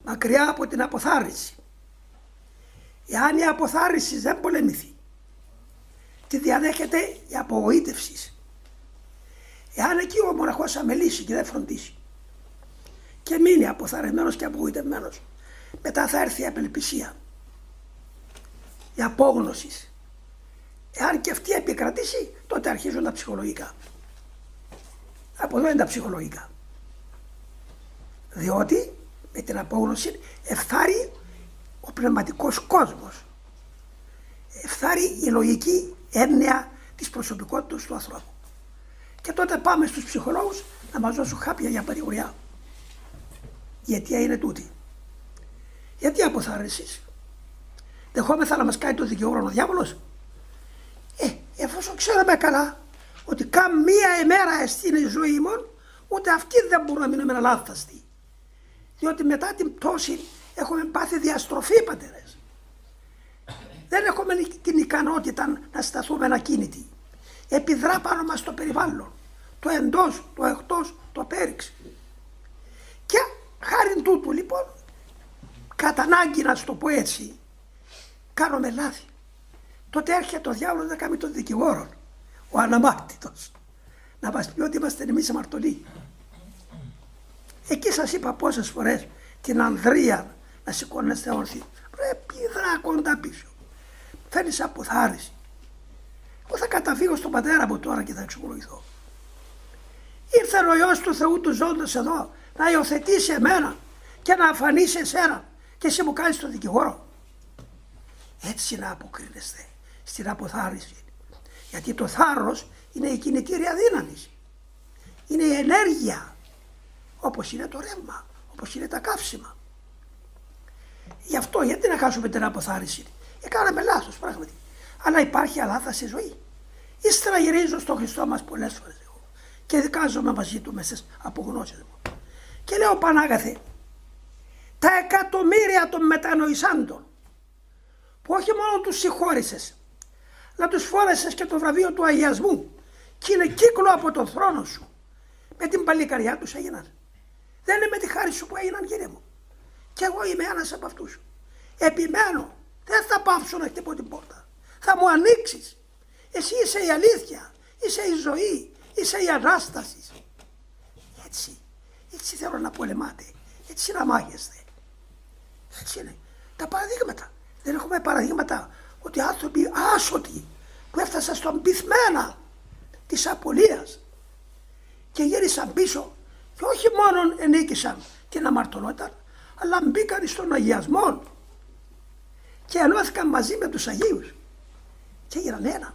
μακριά από την αποθάρρυνση. Εάν η αποθάρρυνση δεν πολεμηθεί, τη διαδέχεται η απογοήτευση. Εάν εκεί ο μοναχός αμελήσει και δεν φροντίσει και μείνει αποθαρρυνμένος και απογοητευμένος, μετά θα έρθει η απελπισία, η απόγνωση. Εάν και αυτή επικρατήσει, τότε αρχίζουν τα ψυχολογικά. Από εδώ είναι τα ψυχολογικά. Διότι με την απόγνωση εφθάρει ο πνευματικός κόσμος. Εφθάρει η λογική έννοια της προσωπικότητας του ανθρώπου. Και τότε πάμε στους ψυχολόγους να μας δώσουν χάπια για παρηγοριά. Γιατί είναι τούτη. Γιατί αποθάρρυνσης. Δεχόμεθα να μας κάνει το δικηγόρο ο διάβολος. Εφόσον ξέραμε καλά ότι καν μία ημέρα είναι η ζωή μου, ούτε αυτή δεν μπορούμε να μείνουμε αλάθαστοι. Διότι μετά την πτώση έχουμε πάθει διαστροφή, πατέρες. Δεν έχουμε την ικανότητα να σταθούμε ακίνητοι. Επιδρά πάνω μας το περιβάλλον, το εντός, το εκτός, το πέριξ. Και χάριν τούτου λοιπόν, κατά ανάγκη να σου το πω έτσι, κάνουμε λάθη. Τότε έρχεται ο διάβολος να κάνει τον δικηγόρο, ο αναμάρτητος, να μας πει ότι είμαστε εμείς αμαρτωλοί. Εκεί σας είπα πόσες φορές την ανδρεία να σηκώνεστε όρθιοι. Πρέπει δράκοντα πίσω. Φαίνεις αποθάρρυνση. Εγώ θα καταφύγω στον πατέρα μου τώρα και θα εξομολογηθώ. Ήρθε ο Υιός του Θεού του ζώντος εδώ να υιοθετήσει εμένα και να αφανίσει εσένα και εσύ μου κάνεις τον δικηγόρο. Έτσι να αποκρίνεστε στην αποθάρρυνση. Γιατί το θάρρος είναι η κινητήρια δύναμη. Είναι η ενέργεια. Όπως είναι το ρεύμα, όπως είναι τα καύσιμα. Γι' αυτό γιατί να χάσουμε την αποθάρρυνση. Κάναμε λάθος πράγματι. Αλλά υπάρχει αλάθαστη ζωή. Ύστερα γυρίζω στον Χριστό μας πολλές φορές εγώ και δικάζομαι μαζί του μέσα στις απογνώσεις μου. Και λέω Πανάγαθε, τα εκατομμύρια των μετανοησάντων που όχι μόνο τους συγχώρησες, να τους φόρεσες και το βραβείο του αγιασμού και είναι κύκλο από τον θρόνο σου. Με την παλικαριά τους έγιναν. Δεν είναι με τη χάρη σου που έγιναν, κύριε μου. Και εγώ είμαι ένας από αυτούς. Επιμένω, δεν θα πάψω να χτυπώ την πόρτα. Θα μου ανοίξεις. Εσύ είσαι η αλήθεια, είσαι η ζωή, είσαι η Ανάσταση. Έτσι θέλω να πολεμάτε, έτσι να μάχεστε. Έτσι είναι. Τα παραδείγματα. Δεν έχουμε παραδείγματα ότι άνθρωποι άσωτοι που έφτασαν στον πυθμένα της απολίας και γύρισαν πίσω και όχι μόνο ενίκησαν την αμαρτωλότητα, αλλά μπήκαν στον αγιασμό και ενώθηκαν μαζί με τους Αγίους και έγιναν ένα.